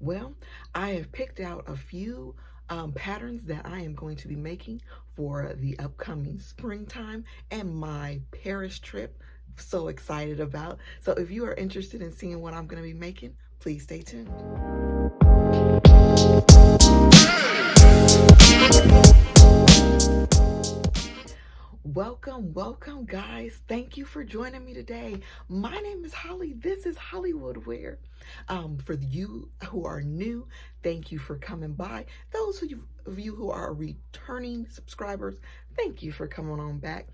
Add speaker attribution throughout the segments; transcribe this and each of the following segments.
Speaker 1: Well, I have picked out a few patterns that I am going to be making for the upcoming springtime and my Paris trip. So excited about. So if you are interested in seeing what I'm going to be making, please stay tuned. Welcome, guys. Thank you for joining me today. My name is Holly. This is Hollywood Wear. For you who are new, thank you for coming by. Those of you who are returning subscribers, thank you for coming on back.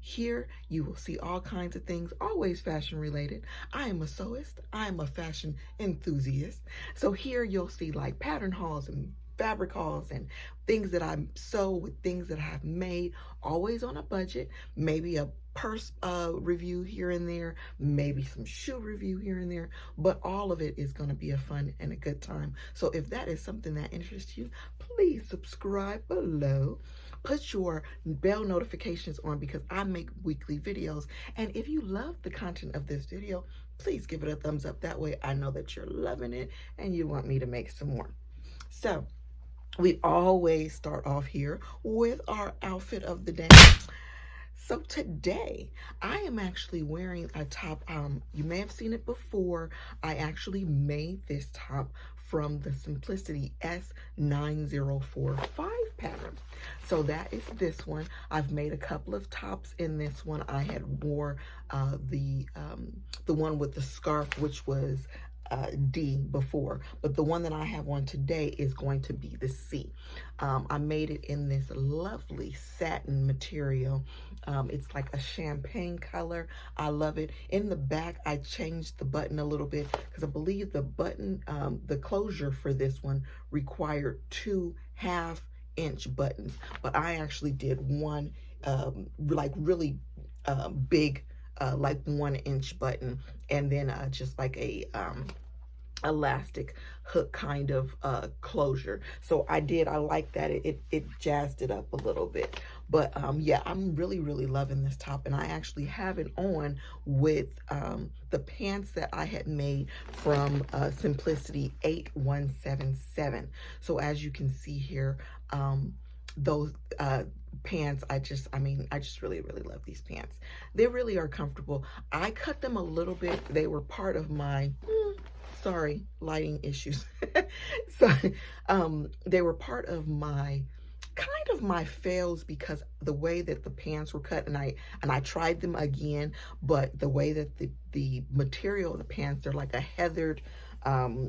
Speaker 1: Here you will see all kinds of things, always fashion related. I am a sewist. I am a fashion enthusiast. So here you'll see like pattern hauls and fabric hauls and things that I sew with things that I've made, always on a budget, maybe a purse review here and there, maybe some shoe review here and there, but all of it is going to be a fun and a good time. So if that is something that interests you, please subscribe below. Put your bell notifications on because I make weekly videos. And if you love the content of this video, please give it a thumbs up. That way I know that you're loving it and you want me to make some more. So we always start off here with our outfit of the day. So today I am actually wearing a top. You may have seen it before. I actually made this top from the Simplicity S8043 pattern. So that is this one. I've made a couple of tops in this one. I had wore the one with the scarf, which was D before, but the one that I have on today is going to be the C. I made it in this lovely satin material. It's like a champagne color. I love it. In the back, I changed the button a little bit because I believe the button, the closure for this one required 2 half-inch buttons, but I actually did one like really big like 1-inch button, and then just like a elastic hook kind of closure. So I like that. It jazzed it up a little bit. But yeah, I'm really loving this top, and I actually have it on with the pants that I had made from Simplicity 8177. So as you can see here, those pants, I just really love these pants. They really are comfortable. I cut them a little bit. They were part of my sorry, lighting issues. So they were part of my my fails because the way that the pants were cut, and I tried them again, but the way that the material of the pants, they're like a heathered, I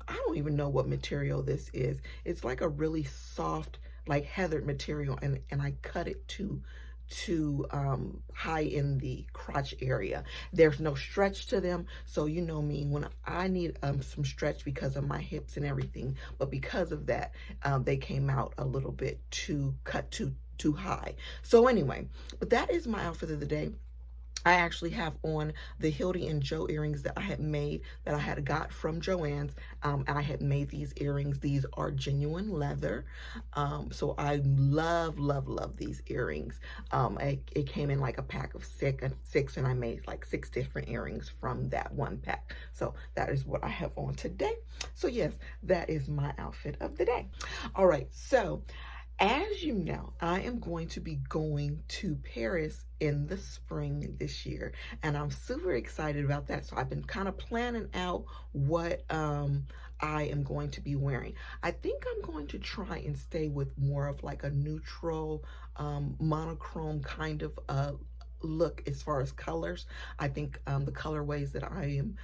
Speaker 1: don't even know what material this is. It's like a really soft, like heathered material, and I cut it too high in the crotch area. There's no stretch to them, so you know me, when I need some stretch because of my hips and everything, but because of that, they came out a little bit too high. So anyway, but that is my outfit of the day. I actually have on the Hildy and Joe earrings that I had made, that I had got from Joann's. I had made these earrings. These are genuine leather. So I love these earrings. It came in like a pack of six, and I made like 6 different earrings from that one pack. So that is what I have on today. So yes, that is my outfit of the day. All right, so as you know, I am going to be going to Paris in the spring this year, and I'm super excited about that. So I've been kind of planning out what I am going to be wearing. I think I'm going to try and stay with more of like a neutral, monochrome kind of look as far as colors. I think the colorways that I am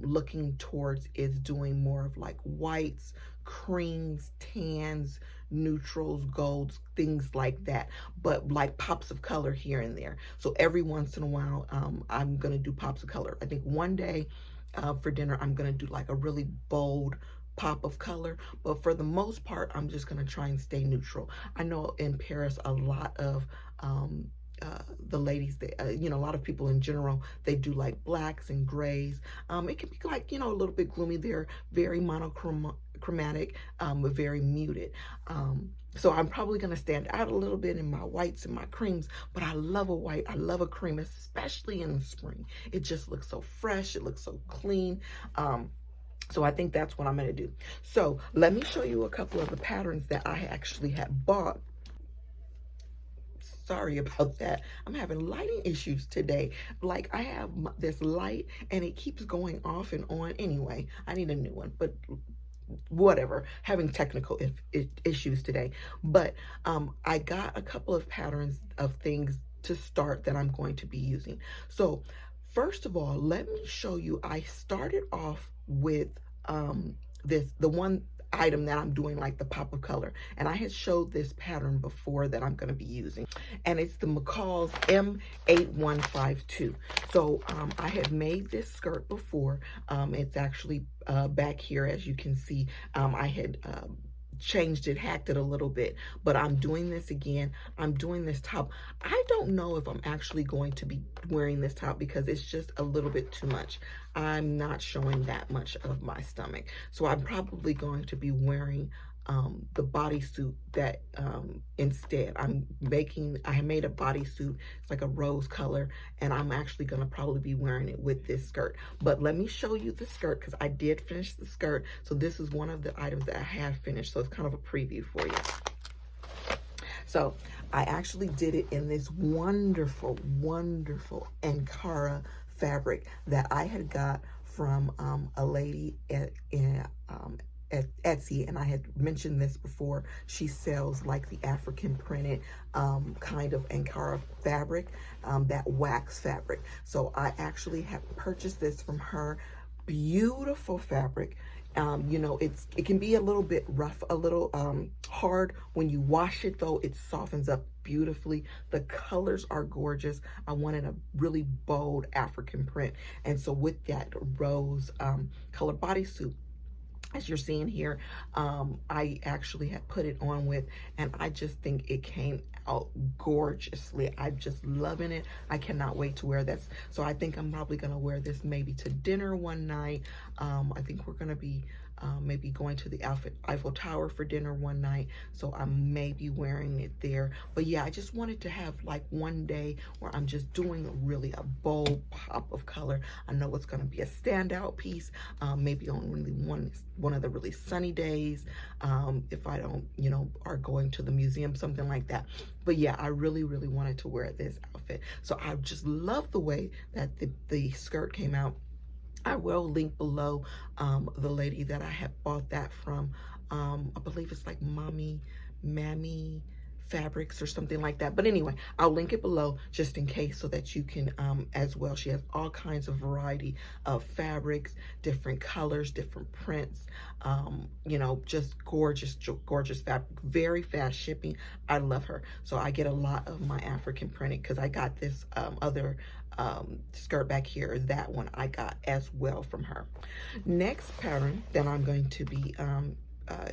Speaker 1: looking towards is doing more of like whites, creams, tans, neutrals, golds, things like that, but like pops of color here and there. So every once in a while, I'm gonna do pops of color. I think one day for dinner, I'm gonna do like a really bold pop of color, but for the most part, I'm just gonna try and stay neutral. I know in Paris, a lot of the ladies, you know, a lot of people in general, they do like blacks and grays. It can be like, you know, a little bit gloomy. They're very monochromatic, but very muted. So I'm probably going to stand out a little bit in my whites and my creams, but I love a white. I love a cream, especially in the spring. It just looks so fresh. It looks so clean. So I think that's what I'm going to do. So let me show you a couple of the patterns that I actually had bought. Sorry about that. I'm having lighting issues today. Like, I have this light and it keeps going off and on. Anyway, I need a new one, but whatever, having technical issues today. But I got a couple of patterns of things to start that I'm going to be using. So first of all, let me show you, I started off with the one item that I'm doing, like the pop of color, and I had showed this pattern before that I'm going to be using, and it's the McCalls M8152. So I had made this skirt before. It's actually back here, as you can see. I had changed it, hacked it a little bit, but I'm doing this again. I'm doing this top. I don't know if I'm actually going to be wearing this top because it's just a little bit too much. I'm not showing that much of my stomach, so I'm probably going to be wearing the bodysuit that instead. I made a bodysuit. It's like a rose color, and I'm actually going to probably be wearing it with this skirt. But let me show you the skirt, because I did finish the skirt. So this is one of the items that I have finished. So it's kind of a preview for you. So I actually did it in this wonderful, wonderful Ankara fabric that I had got from a lady at Etsy, and I had mentioned this before. She sells like the African printed kind of Ankara fabric, that wax fabric. So I actually have purchased this from her. Beautiful fabric. You know, it can be a little bit rough, a little hard. When you wash it though, it softens up beautifully. The colors are gorgeous. I wanted a really bold African print, and so with that rose color bodysuit, as you're seeing here, I actually had put it on with, and I just think it came out gorgeously. I'm just loving it. I cannot wait to wear this. So I think I'm probably going to wear this maybe to dinner one night. I think we're going to be maybe going to the Eiffel Tower for dinner one night, so I may be wearing it there. But yeah, I just wanted to have like one day where I'm just doing really a bold pop of color. I know it's going to be a standout piece, maybe on really one of the really sunny days, if I don't, you know, are going to the museum, something like that. But yeah, I really, really wanted to wear this outfit. So I just love the way that the skirt came out. I will link below the lady that I had bought that from. I believe it's like Mami Fabrics or something like that. But anyway, I'll link it below just in case, so that you can as well. She has all kinds of variety of fabrics, different colors, different prints, you know, just gorgeous, gorgeous fabric. Very fast shipping. I love her. So I get a lot of my African printed, because I got this other skirt back here. That one I got as well from her. Next pattern that I'm going to be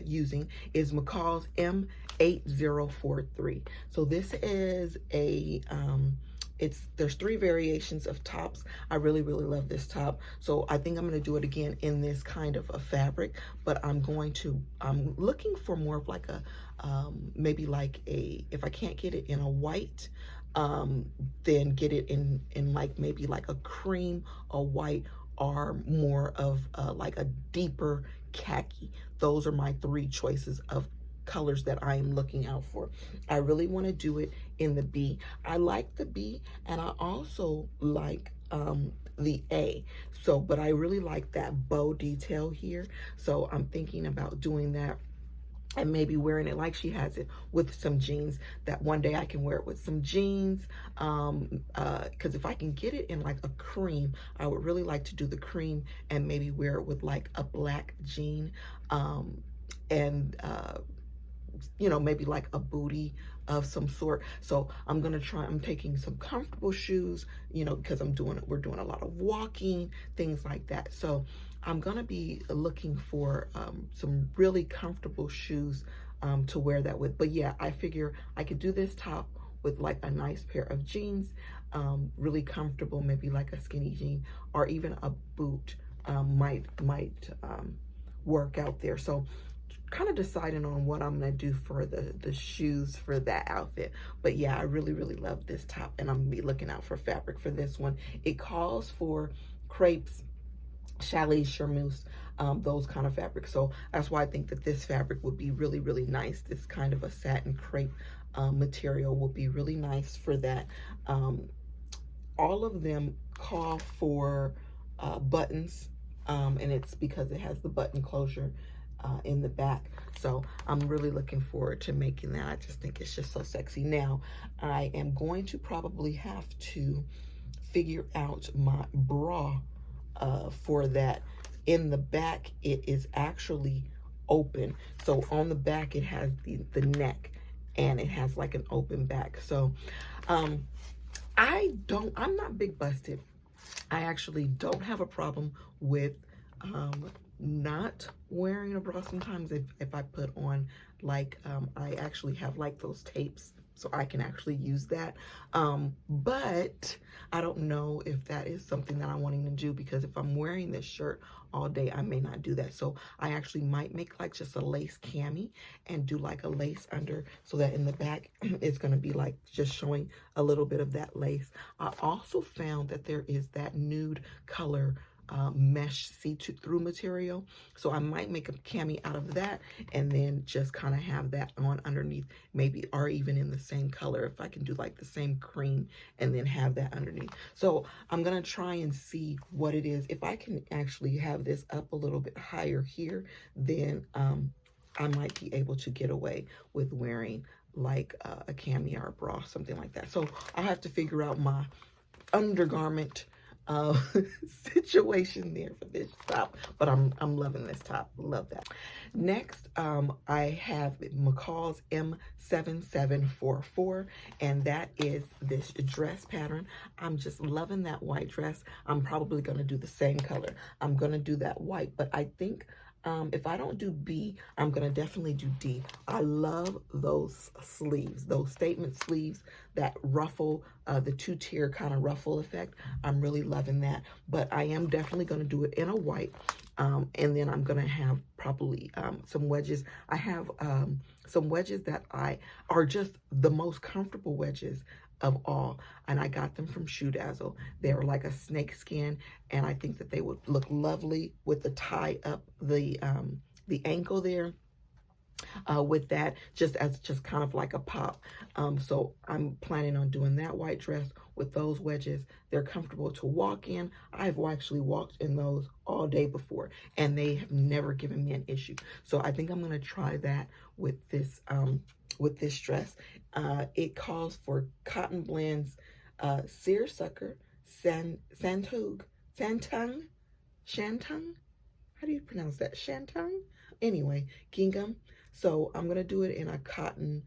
Speaker 1: using is McCalls M8043. So this is a there's 3 variations of tops. I really, really love this top. So I think I'm going to do it again in this kind of a fabric, but I'm looking for more of like a maybe like if I can't get it in a white, then get it in like maybe like a cream, a white, or more of like a deeper khaki. Those are my 3 choices of colors that I am looking out for. I really want to do it in the B. I like the B, and I also like the A. So, but I really like that bow detail here. So I'm thinking about doing that, and maybe wearing it like she has it with some jeans. That one day I can wear it with some jeans, because if I can get it in like a cream, I would really like to do the cream and maybe wear it with like a black jean, and you know, maybe like a booty of some sort. So I'm taking some comfortable shoes, you know, because we're doing a lot of walking, things like that. So I'm gonna be looking for some really comfortable shoes to wear that with. But yeah, I figure I could do this top with like a nice pair of jeans, really comfortable, maybe like a skinny jean, or even a boot might work out there. So kind of deciding on what I'm gonna do for the shoes for that outfit. But yeah, I really, really love this top, and I'm gonna be looking out for fabric for this one. It calls for crepes challis, charmeuse, those kind of fabrics. So that's why I think that this fabric would be really, really nice. This kind of a satin crepe material will be really nice for that. All of them call for buttons, and it's because it has the button closure in the back. So I'm really looking forward to making that. I just think it's just so sexy. Now, I am going to probably have to figure out my bra for that. In the back, it is actually open. So on the back, it has the neck, and it has like an open back. So I'm not big busted. I actually don't have a problem with not wearing a bra sometimes if I put on like, I actually have like those tapes, so I can actually use that. But I don't know if that is something that I'm wanting to do, because if I'm wearing this shirt all day, I may not do that. So I actually might make like just a lace cami and do like a lace under, so that in the back it's going to be like just showing a little bit of that lace. I also found that there is that nude color mesh see-through material, so I might make a cami out of that and then just kind of have that on underneath, maybe, or even in the same color if I can do like the same cream and then have that underneath. So I'm gonna try and see what it is. If I can actually have this up a little bit higher here, then I might be able to get away with wearing like a cami or a bra, something like that. So I'll have to figure out my undergarment situation there for this top, but I'm loving this top. Love that. Next, I have McCalls M7744, and that is this dress pattern. I'm just loving that white dress. I'm probably going to do the same color. I'm going to do that white, but I think if I don't do B, I'm going to definitely do D. I love those sleeves, those statement sleeves that ruffle, the two-tier kind of ruffle effect. I'm really loving that. But I am definitely going to do it in a white. And then I'm going to have probably some wedges. I have some wedges that are just the most comfortable wedges of all, and I got them from Shoe Dazzle. They're like a snake skin, and I think that they would look lovely with the tie up the ankle there, with that just kind of like a pop. So I'm planning on doing that white dress with those wedges. They're comfortable to walk in. I've actually walked in those all day before, and they have never given me an issue. So I think I'm going to try that with this dress. It calls for cotton blends, seersucker, shantung, how do you pronounce that? Shantung? Anyway, gingham. So I'm gonna do it in a cotton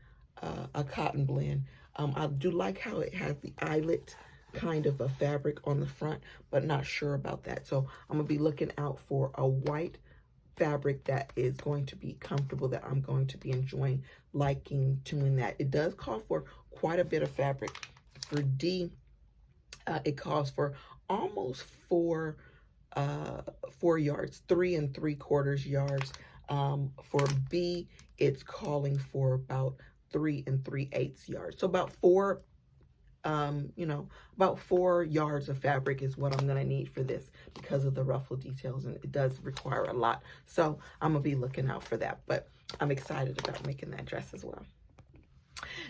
Speaker 1: blend. I do like how it has the eyelet kind of a fabric on the front, but not sure about that. So I'm gonna be looking out for a white fabric that is going to be comfortable, that I'm going to be enjoying, liking doing that. It does call for quite a bit of fabric. For D, it calls for almost 4 yards, 3 3/4 yards. For B, it's calling for about 3 3/8 yards. So about 4 about 4 yards of fabric is what I'm going to need for this, because of the ruffle details, and it does require a lot. So I'm going to be looking out for that, but I'm excited about making that dress as well.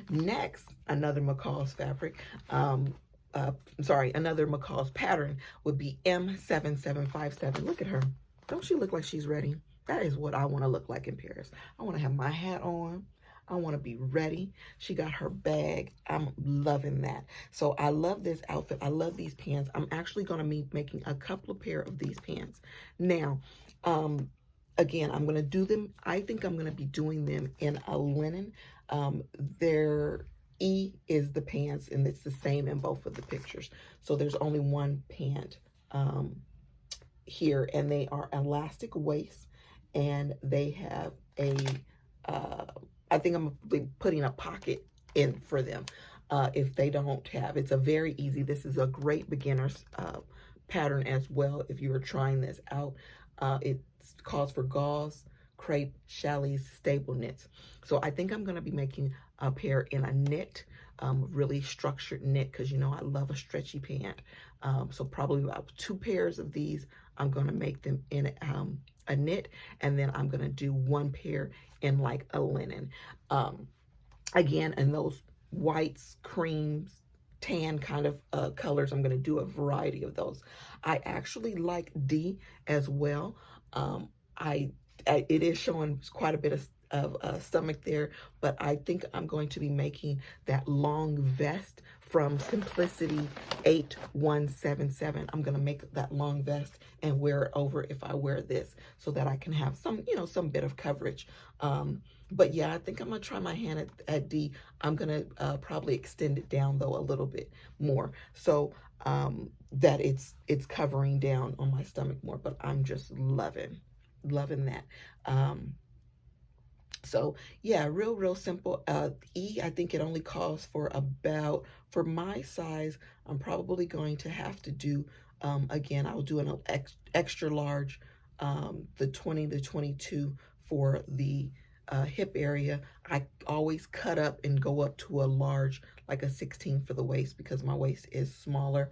Speaker 1: Next, another McCalls fabric, another McCalls pattern would be M7757. Look at her. Don't she look like she's ready? That is what I want to look like in Paris. I want to have my hat on. I want to be ready. She got her bag. I'm loving that. So I love this outfit. I love these pants. I'm actually going to be making a couple of pair of these pants. Now, again, I'm going to do them. I think I'm going to be doing them in a linen. Their E is the pants, and it's the same in both of the pictures. So there's only one pant here, and they are elastic waist, and they have a I think I'm going to be putting a pocket in for them if they don't have. It's a very easy, this is a great beginner's pattern as well if you are trying this out. It calls for gauze, crepe, challis, stable knits. So I think I'm going to be making a pair in a knit, really structured knit, because you know I love a stretchy pant. So probably about 2 pairs of these I'm going to make them in a knit, and then I'm going to do one pair in like a linen. Again, in those whites, creams, tan kind of colors, I'm going to do a variety of those. I actually like D as well. Um, I it is showing quite a bit of stomach there, but I think I'm going to be making that long vest from Simplicity 8177. I'm going to make that long vest and wear it over if I wear this, so that I can have some, you know, some bit of coverage. But yeah, I think I'm going to try my hand at D. I'm going to probably extend it down though a little bit more, so that it's covering down on my stomach more. But I'm just loving that. So yeah, real simple. E, I think it only calls for about, for my size, I'm probably going to have to do, again, I'll do an extra large, the 20 to 22 for the hip area. I always cut up and go up to a large, like a 16 for the waist, because my waist is smaller,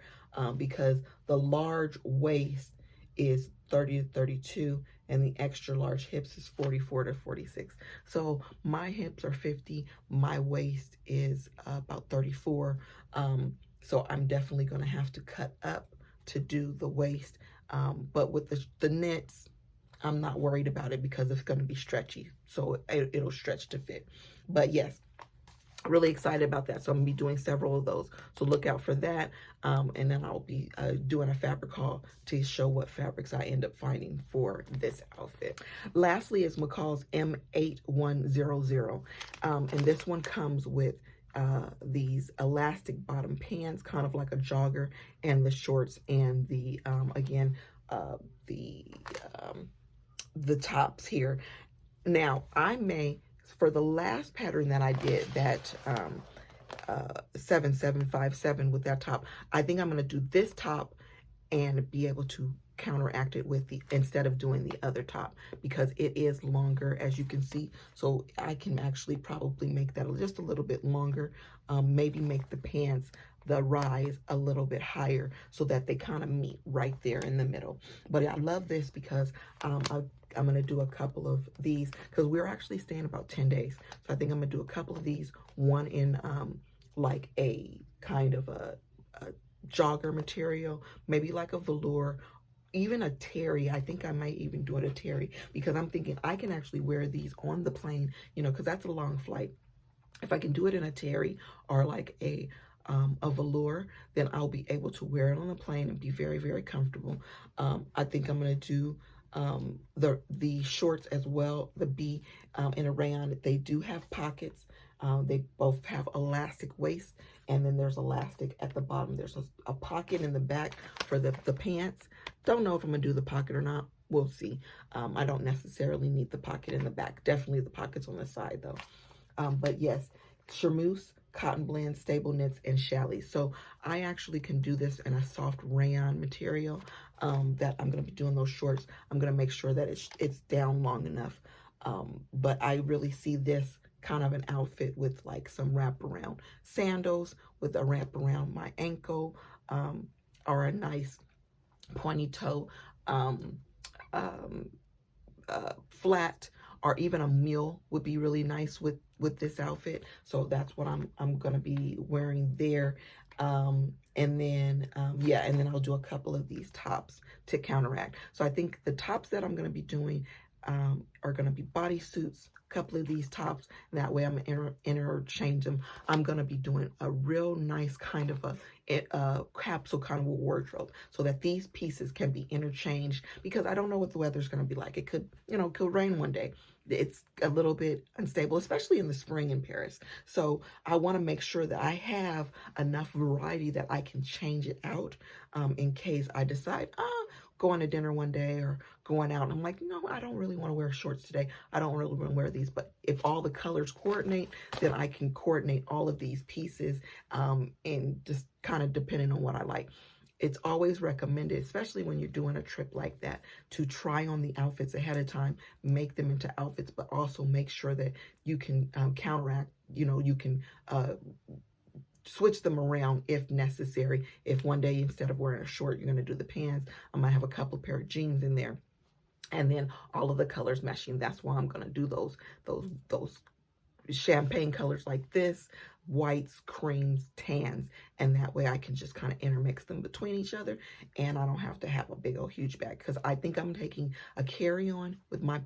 Speaker 1: because the large waist is 30 to 32, and the extra large hips is 44 to 46. So my hips are 50, my waist is about 34. So I'm definitely going to have to cut up to do the waist. But with the knits, I'm not worried about it because it's going to be stretchy. So it'll stretch to fit. But yes, really excited about that. So I'm gonna be doing several of those, so look out for that. And then I'll be doing a fabric haul to show what fabrics I end up finding for this outfit. Lastly is McCalls M8100, and this one comes with these elastic bottom pants, kind of like a jogger, and the shorts, and the again the tops here. Now I may, for the last pattern that I did, that 7757 with that top, I think I'm going to do this top and be able to counteract it with the, instead of doing the other top, because it is longer, as you can see. So I can actually probably make that just a little bit longer, maybe make the pants, the rise, a little bit higher, so that they kind of meet right there in the middle. But I love this because I'm going to do a couple of these, because we're actually staying about 10 days. So I think I'm going to do a couple of these, one in like a kind of a jogger material, maybe like a velour, even a terry. I think I might even do it a terry, because I'm thinking I can actually wear these on the plane, you know, because that's a long flight. If I can do it in a terry or like a velour, then I'll be able to wear it on the plane and be very comfortable. I think I'm going to do the shorts as well, the B in a rayon. They do have pockets. They both have elastic waist, and then there's elastic at the bottom. There's a pocket in the back for the pants. Don't know if I'm gonna do the pocket or not. We'll see. I don't necessarily need the pocket in the back. Definitely the pockets on the side though. But yes, charmeuse, cotton blend, stable knits, and challis. So I actually can do this in a soft rayon material that I'm going to be doing those shorts. I'm going to make sure that it's down long enough. But I really see this kind of an outfit with like some wraparound sandals with a wrap around my ankle, or a nice pointy toe flat, or even a mule would be really nice with this outfit. So that's what I'm gonna be wearing there. And then yeah, and then I'll do a couple of these tops to counteract. So I think the tops that I'm gonna be doing are gonna be bodysuits, a couple of these tops. That way I'm gonna interchange them. I'm gonna be doing a real nice kind of a capsule kind of a wardrobe, so that these pieces can be interchanged, because I don't know what the weather's gonna be like. It could, you know, it could rain one day. It's a little bit unstable, especially in the spring in Paris. So I want to make sure that I have enough variety that I can change it out in case I decide, going to dinner one day or going out, and I'm like, no, I don't really want to wear shorts today. I don't really want to wear these. But if all the colors coordinate, then I can coordinate all of these pieces, and just kind of depending on what I like. It's always recommended, especially when you're doing a trip like that, to try on the outfits ahead of time, make them into outfits, but also make sure that you can counteract, you know, you can switch them around if necessary. If one day instead of wearing a short, you're going to do the pants, I might have a couple pair of jeans in there. And then all of the colors meshing. That's why I'm going to do those champagne colors like this, whites, creams, tans, and that way I can just kind of intermix them between each other, and I don't have to have a big old huge bag, because I think I'm taking a carry-on with my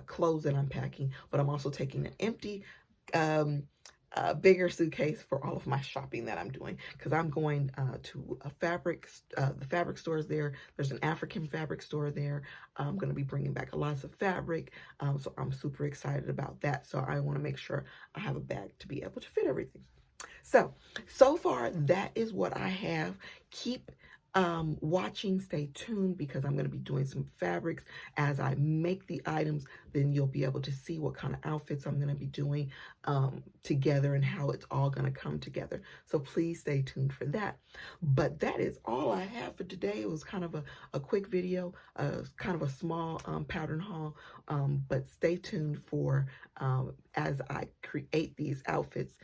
Speaker 1: clothes that I'm packing, but I'm also taking an empty bigger suitcase for all of my shopping that I'm doing, because I'm going to a the fabric stores there. There's an African fabric store there. I'm going to be bringing back lots of fabric, so I'm super excited about that. So I want to make sure I have a bag to be able to fit everything. So far that is what I have. Keep watching, stay tuned, because I'm going to be doing some fabrics as I make the items. Then you'll be able to see what kind of outfits I'm going to be doing together and how it's all going to come together. So please stay tuned for that. But that is all I have for today. It was kind of a quick video, kind of a small pattern haul, but stay tuned for as I create these outfits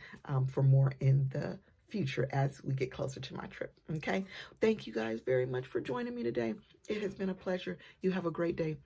Speaker 1: for more in the future as we get closer to my trip. Okay, thank you guys very much for joining me today. It has been a pleasure. You have a great day.